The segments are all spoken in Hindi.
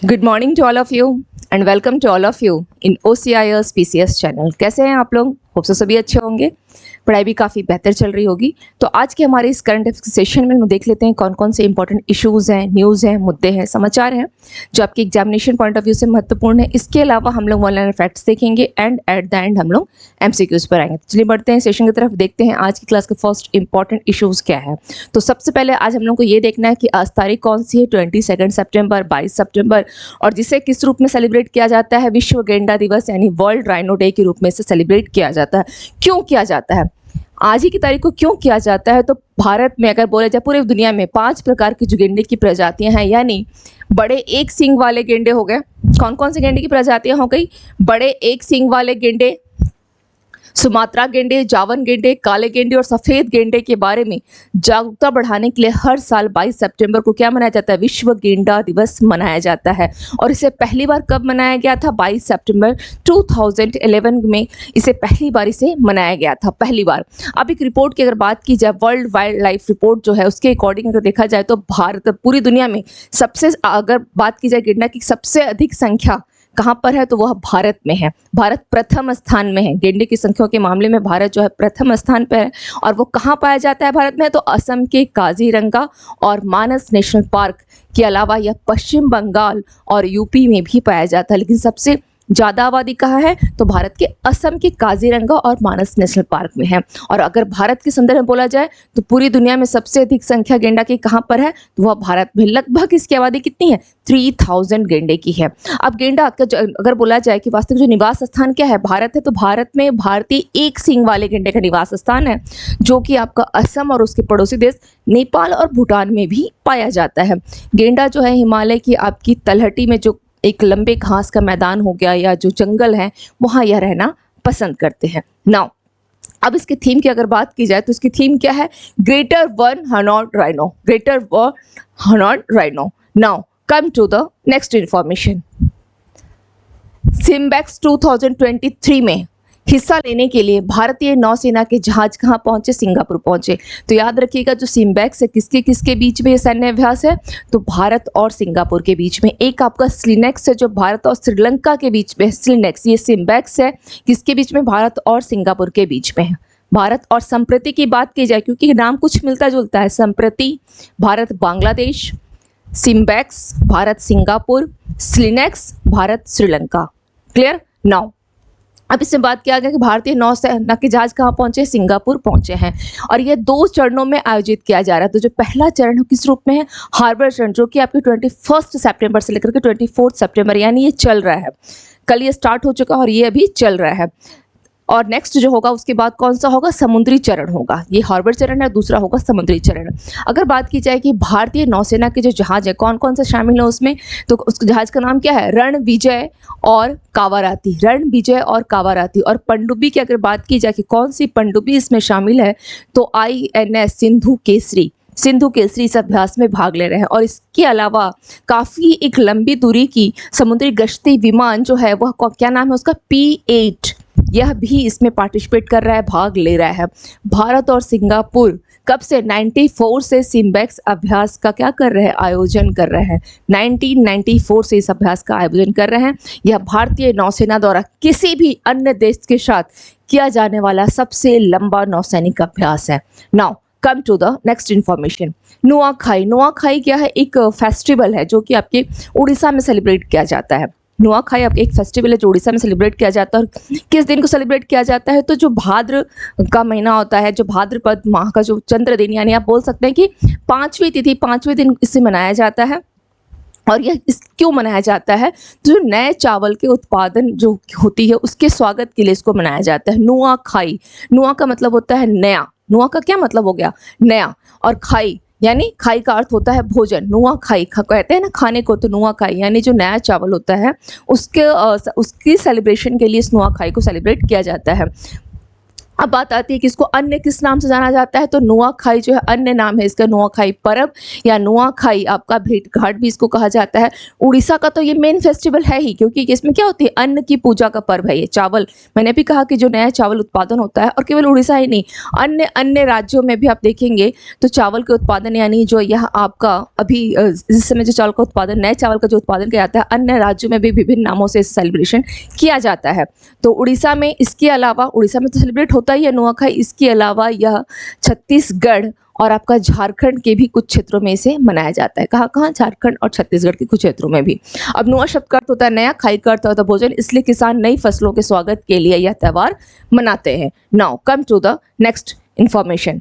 Good morning to all of you and welcome to all of you in OCIS PCS channel. कैसे हैं आप लोग? होप सो सभी अच्छे होंगे, पढ़ाई भी काफ़ी बेहतर चल रही होगी। तो आज के हमारे इस करंट अफेयर्स सेशन में हम देख लेते हैं कौन कौन से इंपॉर्टेंट इश्यूज़ हैं, न्यूज़ हैं, मुद्दे हैं, समाचार हैं जो आपके एग्जामिनेशन पॉइंट ऑफ व्यू से महत्वपूर्ण है। इसके अलावा हम लोग ऑनलाइन फैक्ट्स देखेंगे एंड एट द एंड हम लोग MCQs पर आएंगे। तो चलिए बढ़ते हैं सेशन की तरफ, देखते हैं आज की क्लास का फर्स्ट इंपॉर्टेंट इशूज़ क्या है। तो सबसे पहले आज हम लोग को ये देखना है कि आज तारीख कौन सी है, 22 सितंबर, 22 सितंबर, और जिसे किस रूप में सेलिब्रेट किया जाता है? विश्व गेंडा दिवस यानी वर्ल्ड राइनो डे के रूप में इसे सेलिब्रेट किया जाता है। क्यों किया जाता है? आज ही की तारीख को क्यों किया जाता है? तो भारत में अगर बोला जाए पूरे दुनिया में 5 प्रकार की जो गेंडे की प्रजातियां हैं, यानी बड़े एक सींग वाले गेंडे हो गए। कौन कौन से गेंडे की प्रजातियां हो गई? बड़े एक सींग वाले गेंडे, सुमात्रा गेंडे, जावन गेंडे, काले गेंडे और सफ़ेद गेंडे के बारे में जागरूकता बढ़ाने के लिए हर साल 22 सितंबर को क्या मनाया जाता है? विश्व गेंडा दिवस मनाया जाता है। और इसे पहली बार कब मनाया गया था? 22 सितंबर 2011 में इसे पहली बार इसे मनाया गया था, पहली बार। अब एक रिपोर्ट की अगर बात की जाए, वर्ल्ड वाइल्ड लाइफ रिपोर्ट जो है उसके अकॉर्डिंग अगर देखा जाए तो भारत पूरी दुनिया में सबसे, अगर बात की जाए गेंडा की सबसे अधिक संख्या कहाँ पर है तो वह भारत में है। भारत प्रथम स्थान में है गेंडे की संख्या के मामले में। भारत जो है प्रथम स्थान पर है। और वो कहाँ पाया जाता है भारत में? तो असम के काजीरंगा और मानस नेशनल पार्क के अलावा यह पश्चिम बंगाल और यूपी में भी पाया जाता है। लेकिन सबसे ज़्यादा आबादी कहाँ है? तो भारत के असम के काजीरंगा और मानस नेशनल पार्क में है। और अगर भारत के संदर्भ में बोला जाए तो पूरी दुनिया में सबसे अधिक संख्या गेंडा की कहाँ पर है? तो वह भारत में। लगभग इसकी आबादी कितनी है? 3000 गेंडे की है। अब गेंडा का अगर बोला जाए कि वास्तविक जो निवास स्थान क्या है, भारत है, तो भारत में भारतीय एक सींग वाले गेंडे का निवास स्थान है, जो कि आपका असम और उसके पड़ोसी देश नेपाल और भूटान में भी पाया जाता है। गेंडा जो है हिमालय की आपकी तलहटी में जो एक लंबे घास का मैदान हो गया या जो जंगल है, वहाँ यह रहना पसंद करते हैं। नाउ अब इसके थीम की अगर बात की जाए तो इसकी थीम क्या है? Greater one horned rhino, greater one horned rhino. Now come to the next information. SIMBEX 2023 में हिस्सा लेने के लिए भारतीय नौसेना के जहाज कहाँ पहुंचे? सिंगापुर पहुंचे। तो याद रखिएगा जो सिम्बेक्स है किसके किसके बीच में ये सैन्य अभ्यास है? तो भारत और सिंगापुर के बीच में। एक आपका स्लिनेक्स है जो भारत और श्रीलंका के बीच में है, स्लिनेक्स। ये सिम्बेक्स है किसके बीच में? भारत और सिंगापुर के बीच में है। भारत और संप्रति की बात की जाए, क्योंकि नाम कुछ मिलता जुलता है, संप्रति Bharat Bangladesh, SIMBEX Bharat Singapore, SLINEX Bharat Sri Lanka. Clear? Now अब इसमें बात किया गया कि भारतीय नौसेना के जहाज कहाँ पहुंचे? सिंगापुर पहुंचे हैं। और ये 2 चरणों में आयोजित किया जा रहा है। तो जो पहला चरण किस रूप में है? हार्बर चरण, जो कि आपके 21 सितंबर से लेकर के 24 सितंबर, यानी ये चल रहा है। कल ये स्टार्ट हो चुका है और ये अभी चल रहा है। और नेक्स्ट जो होगा उसके बाद कौन सा होगा? समुद्री चरण होगा। ये हार्बर चरण है, दूसरा होगा समुद्री चरण। अगर बात की जाए कि भारतीय नौसेना के जो जहाज है कौन कौन से शामिल है उसमें, तो उस जहाज का नाम क्या है? रणविजय और कावाराती, रणविजय और कावाराती। और पनडुब्बी की अगर बात की जाए कि कौन सी पनडुब्बी इसमें शामिल है, तो INS सिंधु केसरी, सिंधु केसरी इस अभ्यास में भाग ले रहे हैं। और इसके अलावा काफ़ी एक लंबी दूरी की समुद्री गश्ती विमान जो है वह क्या नाम है उसका? P8, यह भी इसमें पार्टिसिपेट कर रहा है, भाग ले रहा है। भारत और सिंगापुर कब से? 94 से सिम्बेक्स अभ्यास का क्या कर रहे हैं? आयोजन कर रहे हैं। 1994 से इस अभ्यास का आयोजन कर रहे हैं। यह भारतीय नौसेना द्वारा किसी भी अन्य देश के साथ किया जाने वाला सबसे लंबा नौसैनिक अभ्यास है। Now come to the next information. Nuakhai, Nuakhai क्या है? एक फेस्टिवल है जो कि आपके उड़ीसा में सेलिब्रेट किया जाता है। नुआखाई अब एक फेस्टिवल है जो उड़ीसा में सेलिब्रेट किया जाता है। और किस दिन को सेलिब्रेट किया जाता है? तो जो भाद्र का महीना होता है, जो भाद्रपद माह का जो चंद्र दिन, यानी आप बोल सकते हैं कि 5वीं तिथि 5वें दिन इसे मनाया जाता है। और यह क्यों मनाया जाता है? जो नए चावल के उत्पादन जो होती है उसके स्वागत के लिए इसको मनाया जाता है। नुआखाई, नुआ का मतलब होता है नया, नुआ का क्या मतलब हो गया? नया। और खाई यानी खाई का अर्थ होता है भोजन। नुआ खाई कहते हैं ना खाने को, तो नुआ खाई यानी जो नया चावल होता है उसके उसकी सेलिब्रेशन के लिए इस नुआ खाई को सेलिब्रेट किया जाता है। अब बात आती है कि इसको अन्य किस नाम से जाना जाता है, तो नुआखाई जो है अन्य नाम है इसका, नुआखाई पर्व या नुआखाई आपका भेंट घाट भी इसको कहा जाता है। उड़ीसा का तो ये मेन फेस्टिवल है ही, क्योंकि इसमें क्या होती है, अन्न की पूजा का पर्व है ये। चावल, मैंने भी कहा कि जो नया चावल उत्पादन होता है, और केवल उड़ीसा ही नहीं, अन्य अन्य राज्यों में भी आप देखेंगे तो चावल के उत्पादन, यानी जो यह आपका अभी इस समय जो चावल का उत्पादन, नए चावल का जो उत्पादन किया जाता है, अन्य राज्यों में भी विभिन्न नामों से सेलिब्रेशन किया जाता है। तो उड़ीसा में इसके अलावा, उड़ीसा में तो सेलिब्रेट होता ही है नुआखाई, इसके अलावा यह छत्तीसगढ़ और आपका झारखंड के भी कुछ क्षेत्रों में इसे मनाया जाता है। कहाँ कहाँ, झारखंड और छत्तीसगढ़ के कुछ क्षेत्रों में भी। अब नुआ शब्द का अर्थ होता है नया, खाई का अर्थ होता है भोजन, इसलिए किसान नई फसलों के स्वागत के लिए यह त्यौहार मनाते हैं। Now come to the next information.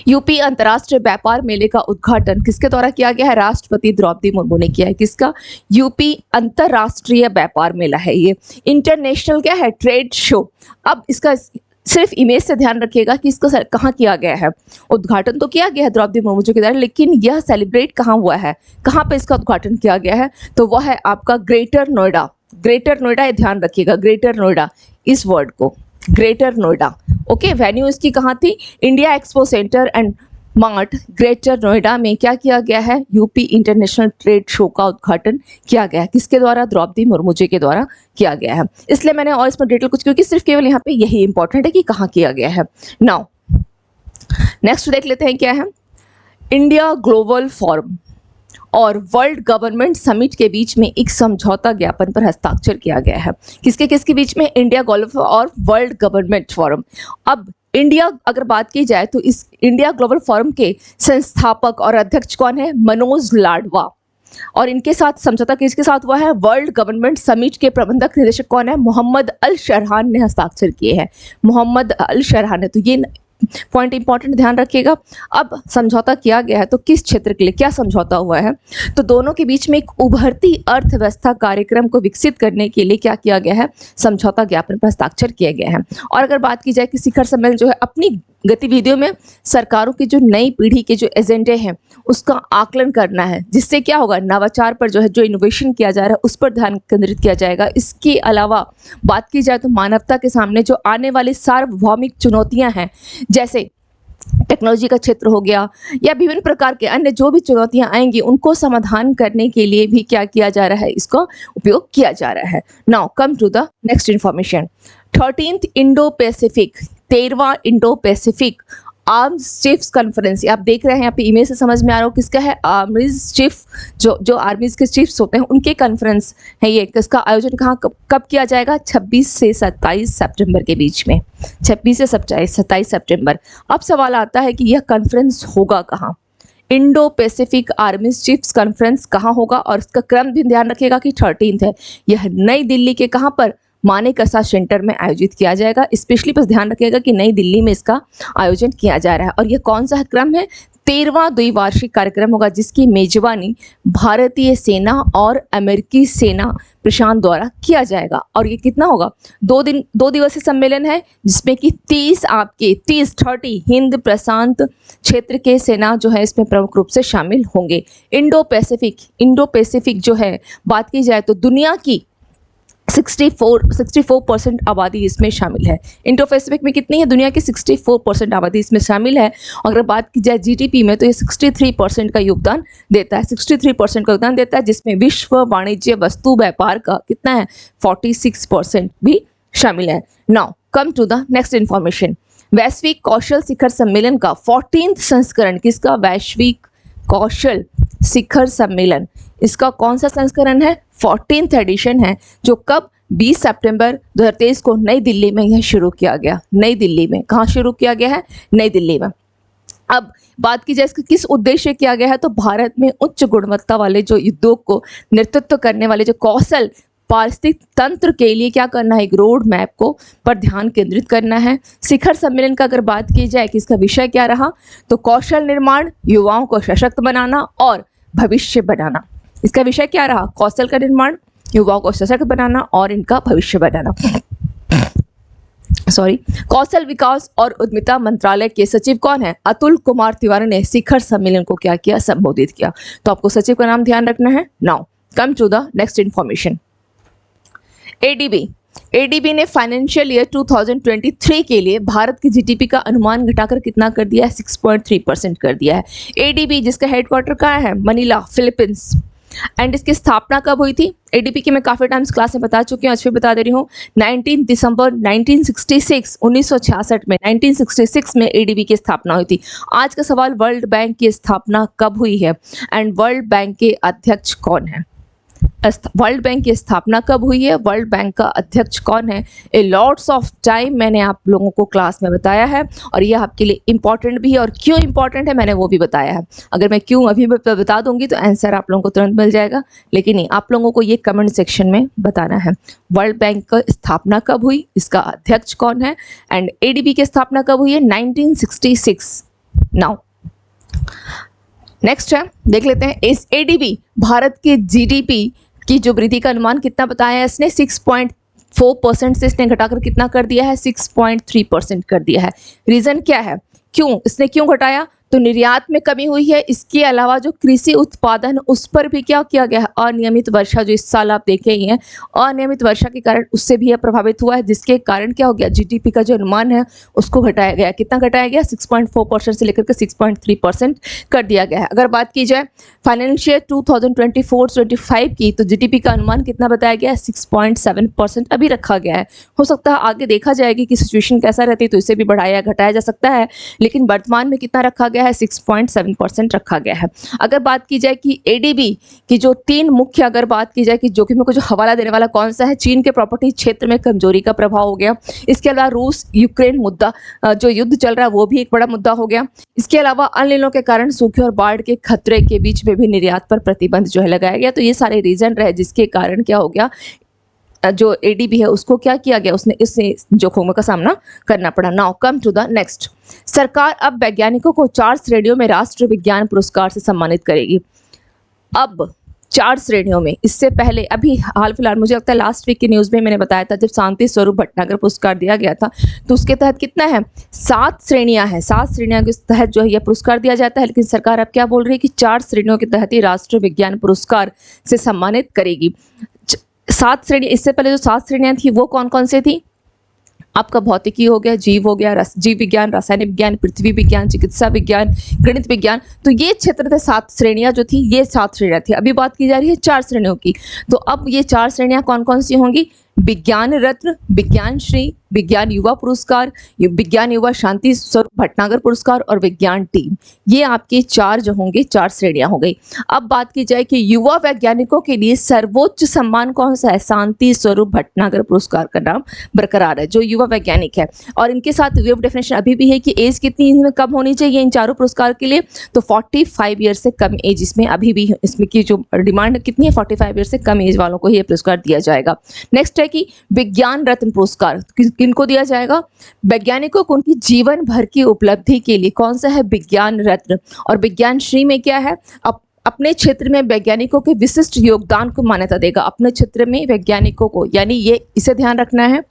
UP अंतर्राष्ट्रीय व्यापार मेले का उद्घाटन किसके द्वारा किया गया है, राष्ट्रपति द्रौपदी मुर्मू ने किया है। किसका, यूपी अंतर्राष्ट्रीय व्यापार मेला है ये, इंटरनेशनल क्या है, ट्रेड शो। अब इसका सिर्फ इमेज से ध्यान रखिएगा कि इसको कहाँ किया गया है। उद्घाटन तो किया गया है द्रौपदी मुर्मू जी के द्वारा, लेकिन यह सेलिब्रेट कहाँ हुआ है, कहाँ पे इसका उद्घाटन किया गया है, तो वह है आपका ग्रेटर नोएडा। ग्रेटर नोएडा, ये ध्यान रखिएगा, ग्रेटर नोएडा, इस वर्ड को, ग्रेटर नोएडा। ओके, वेन्यू इसकी कहाँ थी, India expo centre and mart, greater Noida में क्या किया गया है, यूपी इंटरनेशनल ट्रेड शो का उद्घाटन किया गया है। किसके द्वारा, द्रौपदी मुर्मू जी के द्वारा किया गया है। इसलिए मैंने और इसमें डिटेल कुछ, क्योंकि सिर्फ केवल यहाँ पे यही इंपॉर्टेंट है कि कहाँ किया गया है। नाउ नेक्स्ट देख लेते हैं क्या है, इंडिया ग्लोबल फोरम और वर्ल्ड गवर्नमेंट समिट के बीच में एक समझौता ज्ञापन पर हस्ताक्षर किया गया है। किसके किसके बीच में, इंडिया ग्लोबल और वर्ल्ड गवर्नमेंट फोरम। अब इंडिया अगर बात की जाए तो इस इंडिया ग्लोबल फोरम के संस्थापक और अध्यक्ष कौन है, मनोज लाडवा, और इनके साथ समझौता किसके साथ हुआ है, वर्ल्ड गवर्नमेंट समिट के प्रबंधक निदेशक कौन है, मोहम्मद अल शरहान ने हस्ताक्षर किए हैं, मोहम्मद अल शरहान ने। तो ये पॉइंट इंपॉर्टेंट, ध्यान रखिएगा। अब समझौता किया गया है तो किस क्षेत्र के लिए क्या समझौता हुआ है, तो दोनों के बीच में एक उभरती अर्थव्यवस्था कार्यक्रम को विकसित करने के लिए क्या किया गया है, समझौता ज्ञापन पर हस्ताक्षर किया गया है। और अगर बात की जाए कि शिखर सम्मेलन जो है अपनी गतिविधियों में सरकारों की जो नई पीढ़ी के जो एजेंडे हैं उसका आकलन करना है, जिससे क्या होगा, नवाचार पर जो है, जो इनोवेशन किया जा रहा है उस पर ध्यान केंद्रित किया जाएगा। इसके अलावा बात की जाए तो मानवता के सामने जो आने वाली सार्वभौमिक चुनौतियां हैं, जैसे टेक्नोलॉजी का क्षेत्र हो गया या विभिन्न प्रकार के अन्य जो भी चुनौतियां आएंगी, उनको समाधान करने के लिए भी क्या किया जा रहा है, इसका उपयोग किया जा रहा है। Now come to the next information. 13th Indo Pacific, 13वां Indo Pacific arms chiefs conference, आप देख रहे हैं यहाँ पे इमेज से समझ में आ रहा हो किसका है, आर्मीज चीफ, जो आर्मीज के चीफ्स होते हैं उनके कॉन्फ्रेंस है ये। इसका आयोजन कहाँ कब किया जाएगा, 26 से 27 सितंबर के बीच में, 26 से 27 सितंबर। अब सवाल आता है कि यह कॉन्फ्रेंस होगा कहाँ, इंडो पैसिफिक आर्मीज चीफ्स कॉन्फ्रेंस कहाँ होगा, और इसका क्रम भी ध्यान रखिएगा कि 13th है। यह नई दिल्ली के कहाँ पर, मानेकशा सेंटर में आयोजित किया जाएगा। स्पेशली बस ध्यान रखिएगा कि नई दिल्ली में इसका आयोजन किया जा रहा है। और यह कौन सा क्रम है, 13वां द्विवार्षिक कार्यक्रम होगा, जिसकी मेजबानी भारतीय सेना और अमेरिकी सेना प्रशांत द्वारा किया जाएगा। और ये कितना होगा, 2 दिवसीय सम्मेलन है, जिसमें कि 30 हिंद प्रशांत क्षेत्र के सेना जो है इसमें प्रमुख रूप से शामिल होंगे। इंडो पैसिफिक जो है बात की जाए तो दुनिया की 64% आबादी इसमें शामिल है। इंडो पैसिफिक में कितनी है, दुनिया की 64% आबादी इसमें शामिल है। अगर बात की जाए जीडीपी में तो ये 63% का योगदान देता है, 63% का योगदान देता है, जिसमें विश्व वाणिज्य वस्तु व्यापार का कितना है, 46% भी शामिल है। Now come to the next information. वैश्विक कौशल शिखर सम्मेलन का 14th संस्करण, किसका, वैश्विक कौशल शिखर सम्मेलन, इसका कौन सा संस्करण है, 14th एडिशन है, जो कब, 20 सितंबर 2023 को नई दिल्ली में यह शुरू किया गया। नई दिल्ली में, कहाँ शुरू किया गया है, नई दिल्ली में। अब बात की जाए इसका किस उद्देश्य किया गया है, तो भारत में उच्च गुणवत्ता वाले जो उद्योग को नेतृत्व करने वाले जो कौशल पारिस्थितिक तंत्र के लिए क्या करना है, एक रोड मैप को पर ध्यान केंद्रित करना है। शिखर सम्मेलन का अगर बात की जाए कि इसका विषय क्या रहा, तो कौशल निर्माण, युवाओं को सशक्त बनाना और भविष्य बनाना। इसका विषय क्या रहा, कौशल का निर्माण, युवाओं को सशक्त बनाना और इनका भविष्य बनाना। कौशल विकास और उद्यमिता मंत्रालय के सचिव कौन है, अतुल कुमार तिवारी ने शिखर सम्मेलन को क्या किया, संबोधित किया। तो आपको सचिव का नाम ध्यान रखना है। Now come to the next information. ADB ADB ने फाइनेंशियल ईयर 2023 के लिए भारत की जीडीपी का अनुमान घटाकर कितना कर दिया है? 6.3% कर दिया है। एडीबी जिसका हेडक्वार्टर कहाँ है? Manila, Philippines. एंड इसकी स्थापना कब हुई थी? एडीबी की मैं काफ़ी टाइम्स क्लास में बता चुकी हूँ, आज फिर बता दे रही हूँ। 19 दिसंबर 1966 1966 में 1966 में एडीबी की स्थापना हुई थी। आज का सवाल, वर्ल्ड बैंक की स्थापना कब हुई है एंड वर्ल्ड बैंक के अध्यक्ष कौन है? वर्ल्ड बैंक की स्थापना कब हुई है? वर्ल्ड बैंक का अध्यक्ष कौन है? ए लॉट्स ऑफ टाइम मैंने आप लोगों को क्लास में बताया है और ये आपके लिए इंपॉर्टेंट भी है, और क्यों इंपॉर्टेंट है मैंने वो भी बताया है। अगर मैं क्यों अभी बता दूंगी तो आंसर आप लोगों को तुरंत मिल जाएगा, लेकिन नहीं, आप लोगों को ये कमेंट सेक्शन में बताना है वर्ल्ड बैंक का स्थापना कब हुई, इसका अध्यक्ष कौन है, एंड एडीबी की स्थापना कब हुई है? 1966। नाउ नेक्स्ट है, देख लेते हैं। इस एडीबी भारत के जीडीपी की जो वृद्धि का अनुमान कितना बताया है इसने? 6.4% से इसने घटाकर कितना कर दिया है? 6.3% कर दिया है। रीजन क्या है, क्यों इसने क्यों घटाया? तो निर्यात में कमी हुई है, इसके अलावा जो कृषि उत्पादन उस पर भी क्या किया गया है? अनियमित वर्षा, जो इस साल आप देखे ही हैं, अनियमित वर्षा के कारण उससे भी यह प्रभावित हुआ है, जिसके कारण क्या हो गया? जीडीपी का जो अनुमान है उसको घटाया गया। कितना घटाया गया? 6.4% से लेकर के 6.3% कर दिया गया है। अगर बात की जाए फाइनेंशियल 2024-25 की, तो जीडीपी का अनुमान कितना बताया गया है? 6.7% अभी रखा गया है। हो सकता है आगे देखा जाएगी कि सिचुएशन कैसा रहती है तो इसे भी बढ़ाया घटाया जा सकता है, लेकिन वर्तमान में कितना रखा गया है? 6.7% रखा गया है। अगर बात की जाए कि एडीबी की जो तीन मुख्य, अगर बात की जाए कि जोखिमों को जो हवाला देने वाला कौन सा है? चीन के प्रॉपर्टी क्षेत्र में कमजोरी का प्रभाव हो गया। इसके अलावा रूस यूक्रेन मुद्दा, जो युद्ध चल रहा है वो भी एक बड़ा मुद्दा हो गया। इसके अलावा अनिलों के कारण सूखे और बाढ़ के खतरे के बीच में भी निर्यात पर प्रतिबंध जो है लगाया गया। तो ये सारे रीजन रहे जिसके कारण क्या हो गया, जो एडीबी है उसको क्या किया गया, उसने इससे जोखिमों का सामना करना पड़ा। Now come to the next. सरकार अब वैज्ञानिकों को 4 श्रेणियों में राष्ट्रीय विज्ञान पुरस्कार से सम्मानित करेगी। अब 4 श्रेणियों में, इससे पहले अभी हाल फिलहाल मुझे लगता है लास्ट वीक की न्यूज़ में मैंने बताया था, जब शांति स्वरूप भटनागर पुरस्कार दिया गया था तो उसके तहत कितना है? 7 श्रेणियां हैं। 7 श्रेणियों के तहत जो है यह पुरस्कार दिया जाता है, लेकिन सरकार अब क्या बोल रही है कि 4 श्रेणियों के तहत ही राष्ट्रीय विज्ञान पुरस्कार से सम्मानित करेगी। 7 श्रेणी, इससे पहले जो 7 श्रेणियां थी वो कौन कौन से थी? आपका भौतिकी हो गया, जीव हो गया, जीव विज्ञान, रासायनिक विज्ञान, पृथ्वी विज्ञान, चिकित्सा विज्ञान, गणित विज्ञान। तो ये क्षेत्र थे 7 श्रेणियां जो थी, ये 7 श्रेणियां थी। अभी बात की जा रही है 4 श्रेणियों की। तो अब ये 4 श्रेणियां कौन कौन सी होंगी? विज्ञान रत्न, विज्ञान श्री, विज्ञान युवा पुरस्कार, विज्ञान युवा शांति स्वरूप भटनागर पुरस्कार और विज्ञान टीम। ये आपके 4 जो होंगे, 4 श्रेणियां हो गई। अब बात की जाए कि युवा वैज्ञानिकों के लिए सर्वोच्च सम्मान कौन सा है? शांति स्वरूप भटनागर पुरस्कार का नाम बरकरार है, जो युवा वैज्ञानिक है। और इनके साथ वे डेफिनेशन अभी भी है कि एज कितनी इनमें कम होनी चाहिए इन चारों पुरस्कार के लिए? तो 45 ईयर से कम एज इसमें अभी भी, इसमें की जो डिमांड कितनी है? 45 ईयर से कम एज वालों को ही ये पुरस्कार दिया जाएगा। नेक्स्ट है कि विज्ञान रत्न पुरस्कार किनको दिया जाएगा? वैज्ञानिकों को उनकी जीवन भर की उपलब्धि के लिए कौन सा है? विज्ञान रत्न। और विज्ञान श्री में क्या है? अपने क्षेत्र में वैज्ञानिकों के विशिष्ट योगदान को मान्यता देगा, अपने क्षेत्र में वैज्ञानिकों को, यानी ये इसे ध्यान रखना है।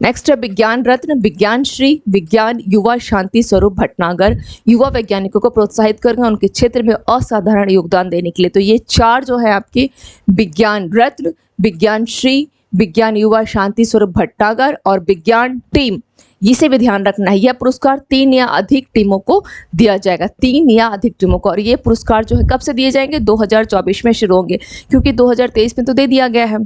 नेक्स्ट है विज्ञान रत्न, विज्ञान श्री, विज्ञान युवा शांति स्वरूप भटनागर, युवा वैज्ञानिकों को प्रोत्साहित करेंगे उनके क्षेत्र में असाधारण योगदान देने के लिए। तो ये 4 जो है आपके विज्ञान रत्न, विज्ञान श्री, विज्ञान युवा शांति स्वरूप भटनागर और विज्ञान टीम, इसे भी ध्यान रखना है। यह पुरस्कार 3 या अधिक टीमों को दिया जाएगा, 3 या अधिक टीमों को। और ये पुरस्कार जो है कब से दिए जाएंगे? 2024 में शुरू होंगे, क्योंकि 2023 में तो दे दिया गया है।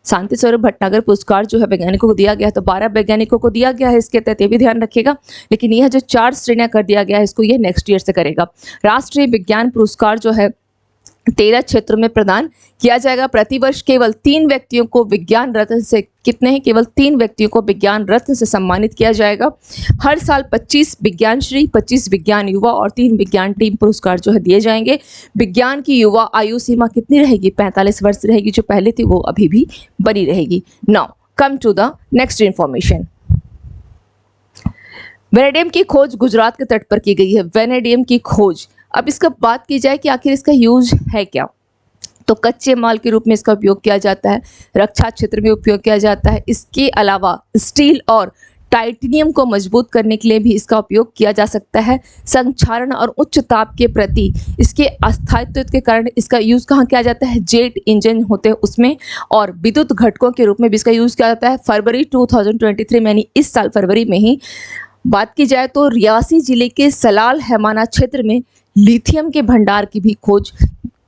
शांति स्वरूप भटनागर पुरस्कार जो है वैज्ञानिकों को दिया गया है, तो 12 वैज्ञानिकों को दिया गया है इसके तहत, ये भी ध्यान रखिएगा। लेकिन यह जो 4 श्रेणियां कर दिया गया है इसको ये नेक्स्ट ईयर से करेगा। राष्ट्रीय विज्ञान पुरस्कार जो है 13 क्षेत्रों में प्रदान किया जाएगा। प्रतिवर्ष केवल 3 व्यक्तियों को विज्ञान रत्न से, कितने हैं? केवल 3 व्यक्तियों को विज्ञान रत्न से सम्मानित किया जाएगा। हर साल 25 विज्ञान श्री, 25 विज्ञान युवा और 3 विज्ञान टीम पुरस्कार जो है दिए जाएंगे। विज्ञान की युवा आयु सीमा कितनी रहेगी? 45 वर्ष रहेगी, जो पहले थी वो अभी भी बनी रहेगी। Now come to the next information. Vanadium की खोज गुजरात के तट पर की गई है। वेनेडियम की खोज, अब इसका बात की जाए कि आखिर इसका यूज है क्या, तो कच्चे माल के रूप में इसका उपयोग किया जाता है, रक्षा क्षेत्र में उपयोग किया जाता है। इसके अलावा स्टील और टाइटेनियम को मजबूत करने के लिए भी इसका उपयोग किया जा सकता है। संक्षारण और उच्च ताप के प्रति इसके अस्थायित्व के कारण इसका यूज़ कहाँ किया जाता है, जेट इंजन होते हैं उसमें, और विद्युत घटकों के रूप में भी इसका यूज़ किया जाता है। फरवरी 2023 में यानी इस साल फरवरी में ही बात की जाए तो रियासी जिले के सलाल हैमाना क्षेत्र में लिथियम के भंडार की भी खोज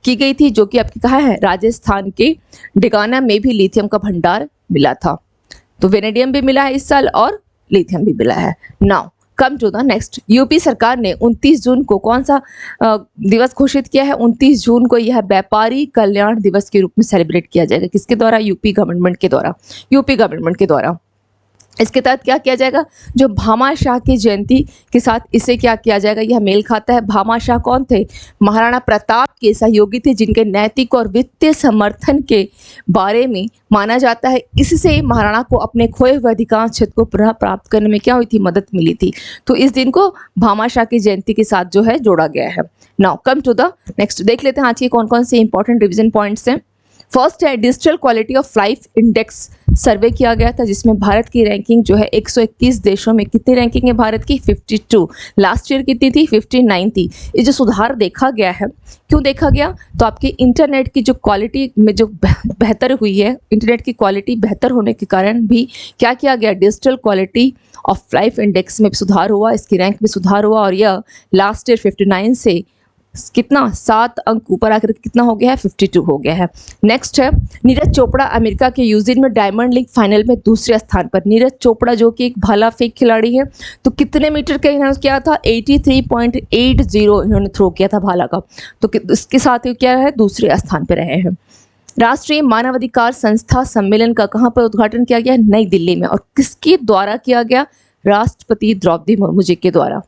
की गई थी, जो कि आपकी कहा है राजस्थान के डिगाना में भी लिथियम का भंडार मिला था। तो वेनेडियम भी मिला है इस साल और लिथियम भी मिला है। Now come to the next. UP सरकार ने 29 जून को कौन सा दिवस घोषित किया है? 29 जून को यह व्यापारी कल्याण दिवस के रूप में सेलिब्रेट किया जाएगा। किसके द्वारा? यूपी गवर्नमेंट के द्वारा। यूपी गवर्नमेंट के द्वारा इसके तहत क्या किया जाएगा? जो भामाशाह की जयंती के साथ इसे क्या किया जाएगा? यह मेल खाता है। भामाशाह कौन थे? महाराणा प्रताप के सहयोगी थे, जिनके नैतिक और वित्तीय समर्थन के बारे में माना जाता है इससे महाराणा को अपने खोए हुए अधिकांश क्षेत्र को पुनः प्राप्त करने में क्या हुई थी? मदद मिली थी। तो इस दिन को भामाशाह की जयंती के साथ जो है जोड़ा गया है। Now come to the next. देख लेते हैं आज के कौन कौन से इंपॉर्टेंट रिविजन पॉइंट्स हैं। फर्स्ट है digital quality of life index survey किया गया था, जिसमें भारत की रैंकिंग जो है 121 देशों में कितनी रैंकिंग है भारत की? 52। लास्ट ईयर कितनी थी? 59 थी। ये जो सुधार देखा गया है, क्यों देखा गया? तो आपके इंटरनेट की जो क्वालिटी में जो बेहतर हुई है, इंटरनेट की क्वालिटी बेहतर होने के कारण भी क्या किया गया? Digital quality of life index में सुधार हुआ, इसकी रैंक में सुधार हुआ, और यह लास्ट ईयर 59 से कितना 7 अंक ऊपर आकर कितना हो गया है? 52 हो गया है। नेक्स्ट है नीरज चोपड़ा अमेरिका के यूजिन में डायमंड लीग फाइनल में दूसरे स्थान पर। नीरज चोपड़ा जो कि एक भाला फेंक खिलाड़ी है, तो कितने मीटर का इन्होंने किया था? 83.80 इन्होंने थ्रो किया था भाला का, तो इसके साथ ही क्या है? दूसरे स्थान पर रहे हैं। राष्ट्रीय मानवाधिकार संस्था सम्मेलन का कहाँ पर उद्घाटन किया गया? नई दिल्ली में। और किसके द्वारा किया गया? राष्ट्रपति द्रौपदी मुर्मू जी के द्वारा।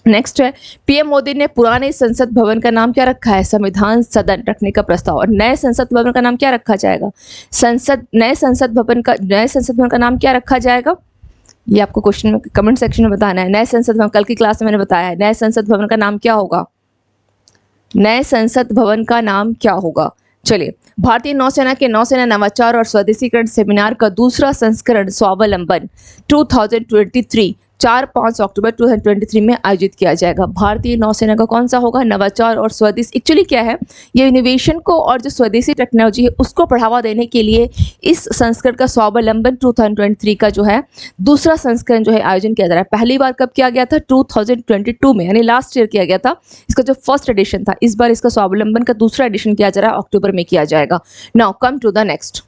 नेक्स्ट है पीएम मोदी ने पुराने संसद भवन का नाम क्या रखा है? संविधान सदन रखने का प्रस्ताव। और नए संसद भवन का नाम क्या रखा जाएगा? नए संसद भवन का नाम क्या रखा जाएगा? ये आपको क्वेश्चन में कमेंट सेक्शन में बताना है। नए संसद भवन, कल की क्लास में मैंने बताया है, नए संसद भवन का नाम क्या होगा? नए संसद भवन का नाम क्या होगा? चलिए, भारतीय नौसेना के नौसेना नवाचार और स्वदेशीकरण सेमिनार का दूसरा संस्करण स्वावलंबन 2023 4-5 अक्टूबर 2023 में आयोजित किया जाएगा। भारतीय नौसेना का कौन सा होगा? नवाचार और स्वदेश। एक्चुअली क्या है, ये इनोवेशन को और जो स्वदेशी टेक्नोलॉजी है उसको बढ़ावा देने के लिए इस संस्करण का स्वावलंबन 2023 का जो है दूसरा संस्करण जो है आयोजन किया जा रहा है। पहली बार कब किया गया था? 2022 में, यानी लास्ट ईयर किया गया था। इसका जो फर्स्ट एडिशन था, इस बार इसका स्वावलंबन का दूसरा एडिशन किया जा रहा है, अक्टूबर में किया जाएगा। Now come to the next.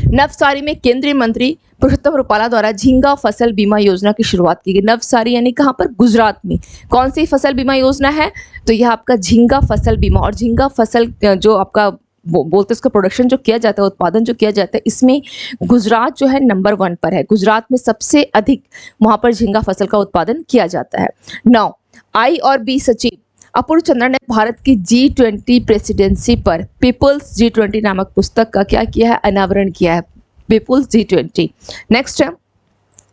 Navsari में केंद्रीय मंत्री पुरुषोत्तम रुपाला द्वारा झींगा फसल बीमा योजना की शुरुआत की गई। नवसारी यानी कहाँ पर? गुजरात में। कौन सी फसल बीमा योजना है? तो यह आपका झींगा फसल बीमा। और झींगा फसल जो आपका बोलते उसका प्रोडक्शन जो किया जाता है, उत्पादन जो किया जाता है, इसमें गुजरात जो है नंबर 1 पर है। गुजरात में सबसे अधिक वहाँ पर झींगा फसल का उत्पादन किया जाता है। नाउ आई और बी सचिव अपूर्व चंद्रा ने भारत की G20 प्रेसिडेंसी पर पीपुल्स G20 नामक पुस्तक का क्या किया है? अनावरण किया है। People's G20। नेक्स्ट है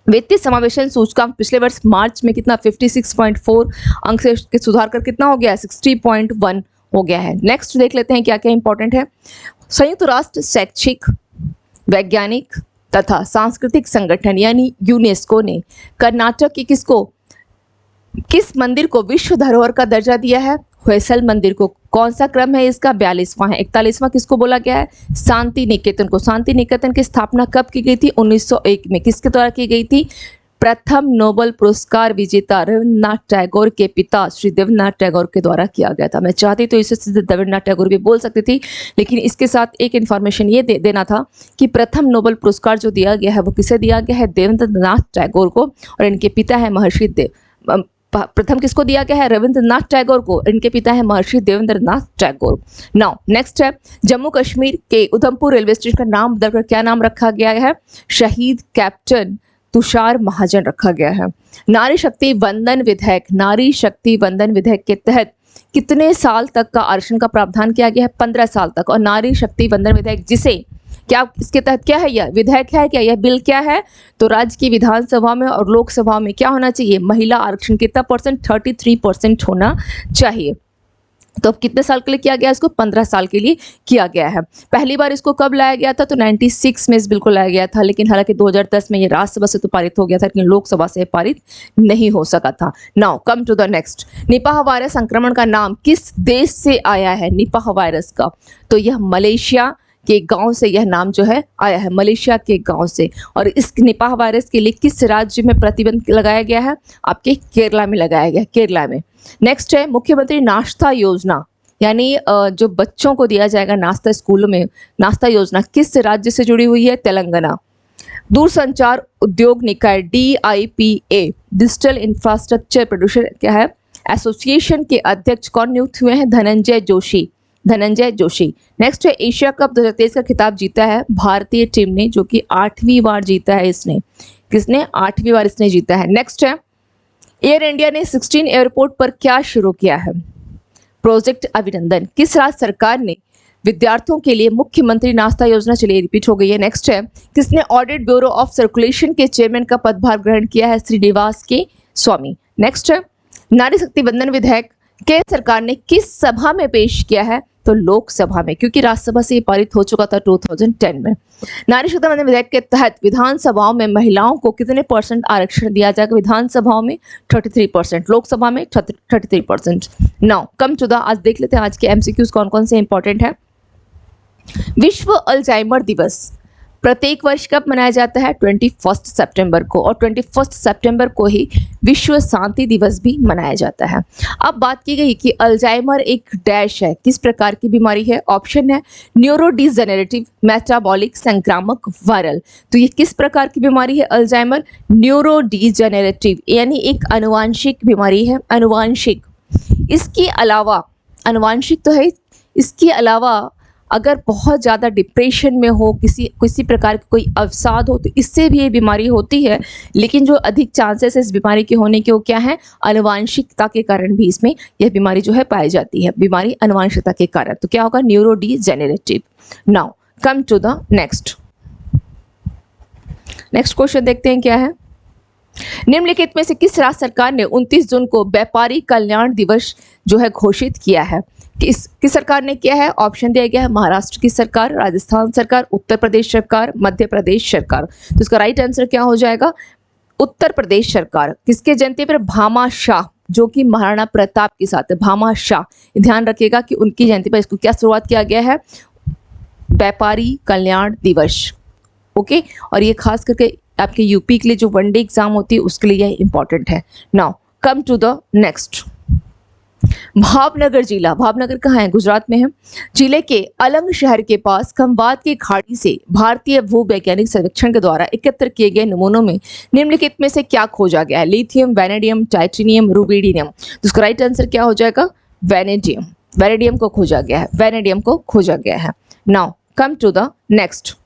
वित्तीय समावेशन सूचकांक पिछले वर्ष मार्च में कितना? 56.4 अंक से सुधार कर कितना हो गया? 60.1 हो गया है। नेक्स्ट देख लेते हैं क्या क्या इंपॉर्टेंट है। संयुक्त राष्ट्र शैक्षिक, वैज्ञानिक तथा सांस्कृतिक संगठन यानी यूनेस्को ने कर्नाटक की किस मंदिर को विश्व धरोहर का दर्जा दिया है? होयसल मंदिर को। कौन सा क्रम है इसका? 42वां है। 41वां किसको बोला गया है? शांति निकेतन को। शांति निकेतन की स्थापना कब की गई थी? 1901 में। किसके द्वारा की गई थी? प्रथम नोबेल पुरस्कार विजेता रविन्द्रनाथ टैगोर के पिता श्री देवेंद्रनाथ टैगोर के द्वारा किया गया था। मैं चाहती तो इसे सीधे देवेंद्रनाथ टैगोर भी बोल सकती थी, लेकिन इसके साथ एक इन्फॉर्मेशन ये देना था कि प्रथम नोबेल पुरस्कार जो दिया गया है वो किसे दिया गया है? देवेंद्रनाथ टैगोर को। और इनके पिता है महर्षि देव। प्रथम किसको दिया गया है? रविंद्रनाथ टैगोर को। इनके पिता है महर्षि देवेंद्रनाथ टैगोर। नाउ नेक्स्ट है जम्मू कश्मीर के उधमपुर रेलवे स्टेशन का नाम बदलकर क्या नाम रखा गया है? शहीद कैप्टन तुषार महाजन रखा गया है। नारी शक्ति वंदन विधेयक, नारी शक्ति वंदन विधेयक के तहत कितने साल तक का आरक्षण का प्रावधान किया गया है? 15 साल तक। और नारी शक्ति वंदन विधेयक जिसे क्या, इसके तहत क्या है? यह विधेयक है क्या? यह बिल क्या है? तो राज्य की विधानसभा में और लोकसभा में क्या होना चाहिए? महिला आरक्षण कितना %? 33% होना चाहिए। तो अब कितने साल के लिए किया गया, इसको 15 साल के लिए किया गया है। पहली बार इसको कब लाया गया था, तो 96 में इस बिल को लाया गया था, लेकिन हालांकि 2010 में ये राज्यसभा से तो पारित हो गया था, लेकिन लोकसभा से पारित नहीं हो सका था। Now come to the next. Nipah virus संक्रमण का नाम किस देश से आया है, निपाह वायरस का, तो यह मलेशिया के गांव से यह नाम जो है आया है, मलेशिया के गांव से। और इस निपाह वायरस के लिए किस राज्य में प्रतिबंध लगाया गया है, आपके केरला में लगाया गया, केरला में। नेक्स्ट है मुख्यमंत्री नाश्ता योजना, यानी जो बच्चों को दिया जाएगा नाश्ता स्कूलों में, नाश्ता योजना किस राज्य से जुड़ी हुई है, तेलंगाना। दूरसंचार उद्योग निकाय DIPA, डिजिटल इंफ्रास्ट्रक्चर प्रोड्यूसर क्या है एसोसिएशन के अध्यक्ष कौन नियुक्त हुए हैं, धनंजय जोशी, धनंजय जोशी। नेक्स्ट है एशिया कप 2023 का खिताब जीता है भारतीय टीम ने, जो कि 8वीं बार जीता है इसने, किसने, 8वीं बार इसने जीता है। नेक्स्ट है एयर इंडिया ने 16 एयरपोर्ट पर क्या शुरू किया है, प्रोजेक्ट अभिनंदन। किस राज्य सरकार ने विद्यार्थियों के लिए मुख्यमंत्री नाश्ता योजना, चलिए रिपीट हो गई है। नेक्स्ट है किसने ऑडिट ब्यूरो ऑफ सर्कुलेशन के चेयरमैन का पदभार ग्रहण किया है, श्रीनिवास के स्वामी। नेक्स्ट है नारी शक्ति वंदन विधेयक केंद्र सरकार ने किस सभा में पेश किया है, तो लोकसभा में, क्योंकि राज्यसभा से ये पारित हो चुका था 2010 में। नारी शक्ति वंदन विधेयक के तहत विधानसभाओं में महिलाओं को कितने % आरक्षण दिया जाएगा, विधानसभाओं में 33%, लोकसभा में 33%। नाउ कम टू द, आज देख लेते हैं आज के MCQs कौन कौन से इंपॉर्टेंट है। विश्व अल्जाइमर दिवस प्रत्येक वर्ष कब मनाया जाता है, 21 सितंबर को, और 21 सितंबर को ही विश्व शांति दिवस भी मनाया जाता है। अब बात की गई कि अल्जाइमर एक डैश है, किस प्रकार की बीमारी है, ऑप्शन है न्यूरोडिजेनरेटिव, मेटाबॉलिक, संक्रामक, वायरल। तो ये किस प्रकार की बीमारी है अल्जाइमर, न्यूरोडिजेनरेटिव, यानी एक अनुवांशिक बीमारी है, अनुवांशिक। इसके अलावा अनुवांशिक तो है, इसके अलावा अगर बहुत ज़्यादा डिप्रेशन में हो, किसी प्रकार की कोई अवसाद हो, तो इससे भी ये बीमारी होती है, लेकिन जो अधिक चांसेस है इस बीमारी के होने के वो क्या है, अनुवांशिकता के कारण भी इसमें यह बीमारी जो है पाई जाती है, बीमारी अनुवांशिकता के कारण। तो क्या होगा, neurodegenerative. Now come to the next question देखते हैं क्या है। निम्नलिखित में से किस राज्य सरकार ने 29 जून को व्यापारी कल्याण दिवस जो है घोषित किया है, किस सरकार ने किया है, ऑप्शन दिया गया है महाराष्ट्र की सरकार, राजस्थान सरकार, उत्तर प्रदेश सरकार, मध्य प्रदेश सरकार। तो इसका राइट आंसर क्या हो जाएगा, उत्तर प्रदेश सरकार। किसके जयंती पर, भामाशाह, जो कि महाराणा प्रताप के साथ है, भामाशाह। ध्यान रखिएगा कि उनकी जयंती पर इसको क्या शुरुआत किया गया है, व्यापारी कल्याण दिवस। ओके, और ये खास करके आपके यूपी के लिए जो वनडे एग्जाम होती है उसके लिए यह इंपॉर्टेंट है। Now come to the next. Bhavnagar जिला, भावनगर कहाँ है, गुजरात में है। जिले के अलंग शहर के पास खंबात की खाड़ी से भारतीय भूवैज्ञानिक सर्वेक्षण के द्वारा एकत्र किए गए नमूनों में निम्नलिखित में से क्या खोजा गया है, लिथियम, वैनेडियम, टाइटेनियम, रुबिडियम। तो इसका राइट आंसर क्या हो जाएगा, वैनेडियम, वैनेडियम को खोजा गया है, वैनेडियम को खोजा गया है। Now come to the next.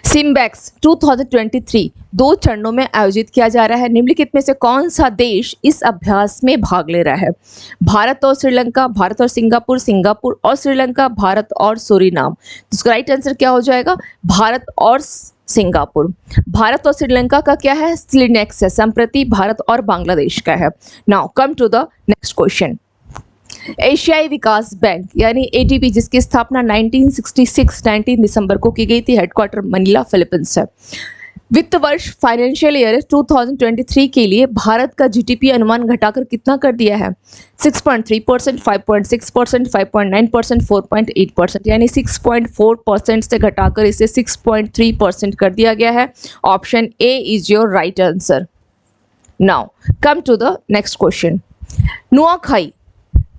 SIMBEX 2023 2 चरणों में आयोजित किया जा रहा है, निम्नलिखित में से कौन सा देश इस अभ्यास में भाग ले रहा है, भारत और श्रीलंका, भारत और सिंगापुर, सिंगापुर और श्रीलंका, भारत और सूरीनाम। तो इसका राइट आंसर क्या हो जाएगा, भारत और सिंगापुर। भारत और श्रीलंका का क्या है, स्लिनेक्स है, संप्रति भारत और बांग्लादेश का है। Now come to the next question. एशियाई विकास बैंक यानी ADB, जिसकी स्थापना 19 दिसंबर को की गई थी, हेडक्वार्टर मनीला, फिलीपींस है। वित्त वर्ष फाइनेंशियल ईयर 2023 के लिए भारत का GDP अनुमान घटाकर कितना कर दिया है, 6.3%, 5.6%, 5.9%, 4.8%, यानी 6.4% से घटाकर इसे 6.3% कर दिया गया है। Option A is your right answer. Now come to the next question. Nuakhai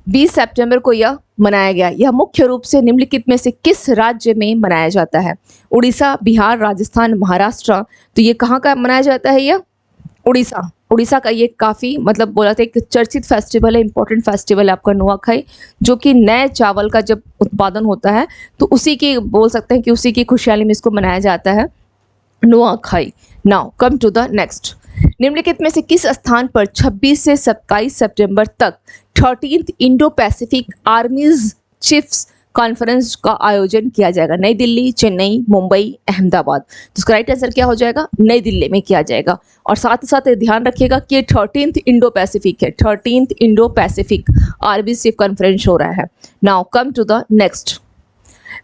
20 सितंबर को यह मनाया गया, यह मुख्य रूप से निम्नलिखित में से किस राज्य में मनाया जाता है, उड़ीसा, बिहार, राजस्थान, महाराष्ट्र। तो ये कहाँ का मनाया जाता है, यह उड़ीसा का ये काफ़ी मतलब बोला था एक चर्चित फेस्टिवल है, इंपॉर्टेंट फेस्टिवल है आपका नुआखाई, जो कि नए चावल का जब उत्पादन होता है तो उसी की बोल सकते हैं कि उसी की खुशहाली में इसको मनाया जाता है, Nuakhai. Now come to the next. निम्नलिखित में से किस स्थान पर 26 से 27 सितंबर तक 13th Indo Pacific आर्मीज chiefs conference का आयोजन किया जाएगा? नई दिल्ली, चेन्नई, मुंबई, अहमदाबाद। तो इसका राइट आंसर क्या हो जाएगा? नई दिल्ली में किया जाएगा। और साथ ही साथ ध्यान रखिएगा कि ये 13th इंडो पैसिफिक है, 13th Indo Pacific RBC conference हो रहा है। Now come to the next.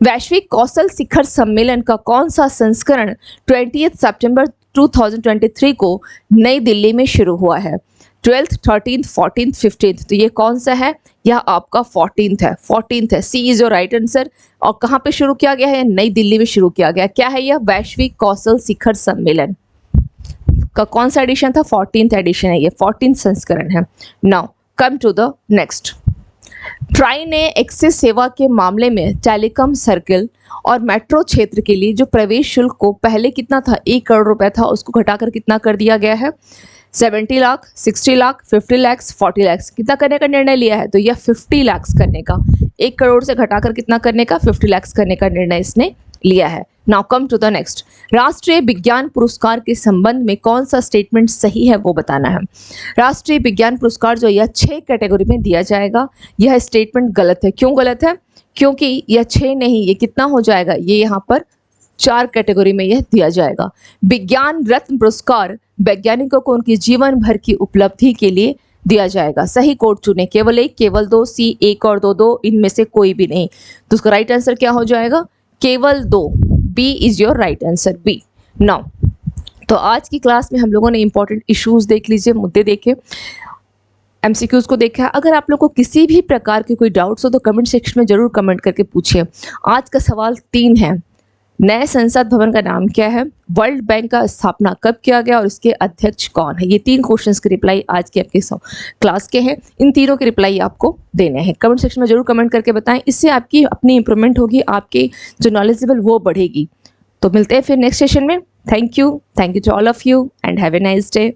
वैश्विक कौशल शिखर सम्मेलन का कौन सा संस्करण 20 सितंबर 2023 को नई दिल्ली में शुरू हुआ है? 12th, 13th, 14th, 15th। तो ये कौन सा है? यह आपका 14th है, 14th है। सी इज योर राइट आंसर। और कहाँ पे शुरू किया गया है? नई दिल्ली में शुरू किया गया। क्या है यह? वैश्विक कौशल शिखर सम्मेलन का कौन सा एडिशन था? 14th एडिशन है, ये 14th संस्करण है। Now come to the next. TRAI ने एक्सेस सेवा के मामले में टेलीकॉम सर्किल और मेट्रो क्षेत्र के लिए जो प्रवेश शुल्क को पहले कितना था, 1 करोड़ रुपए था, उसको घटाकर कितना कर दिया गया है? 70 लाख, 60 लाख, 50 लाख, 40 लाख। कितना करने का निर्णय लिया है? तो यह 50 लाख करने का, 1 करोड़ से घटाकर कितना करने का? 50 लाख करने का निर्णय इसने लिया है। Now come to the next. राष्ट्रीय विज्ञान पुरस्कार के संबंध में कौन सा स्टेटमेंट सही है वो बताना है। राष्ट्रीय विज्ञान पुरस्कार जो यह 6 कैटेगरी में दिया जाएगा, यह स्टेटमेंट गलत है। क्यों गलत है? क्योंकि यह 6 नहीं, ये कितना हो जाएगा? ये यहाँ पर 4 कैटेगरी में यह दिया जाएगा। विज्ञान रत्न पुरस्कार वैज्ञानिकों को उनकी जीवन भर की उपलब्धि के लिए दिया जाएगा। सही कोड चुने, केवल 1, केवल 2, सी 1 और 2, 2 इनमें से कोई भी नहीं। तो उसका राइट आंसर क्या हो जाएगा? केवल 2। B is your right answer, B. Now तो आज की क्लास में हम लोगों ने इंपॉर्टेंट इश्यूज देख लीजिए, मुद्दे देखे, MCQs को देखा। अगर आप लोग को किसी भी प्रकार के कोई डाउट्स हो तो कमेंट सेक्शन में जरूर कमेंट करके पूछिए। आज का सवाल 3 है। नए संसद भवन का नाम क्या है? वर्ल्ड बैंक का स्थापना कब किया गया और इसके अध्यक्ष कौन है? ये 3 क्वेश्चंस के रिप्लाई आज के आपके क्लास के हैं। इन तीनों के रिप्लाई आपको देने हैं। कमेंट सेक्शन में जरूर कमेंट करके बताएं, इससे आपकी अपनी इंप्रूवमेंट होगी, आपकी जो नॉलेज लेवल वो बढ़ेगी। तो मिलते हैं फिर नेक्स्ट सेशन में। Thank you to all of you and have a nice day.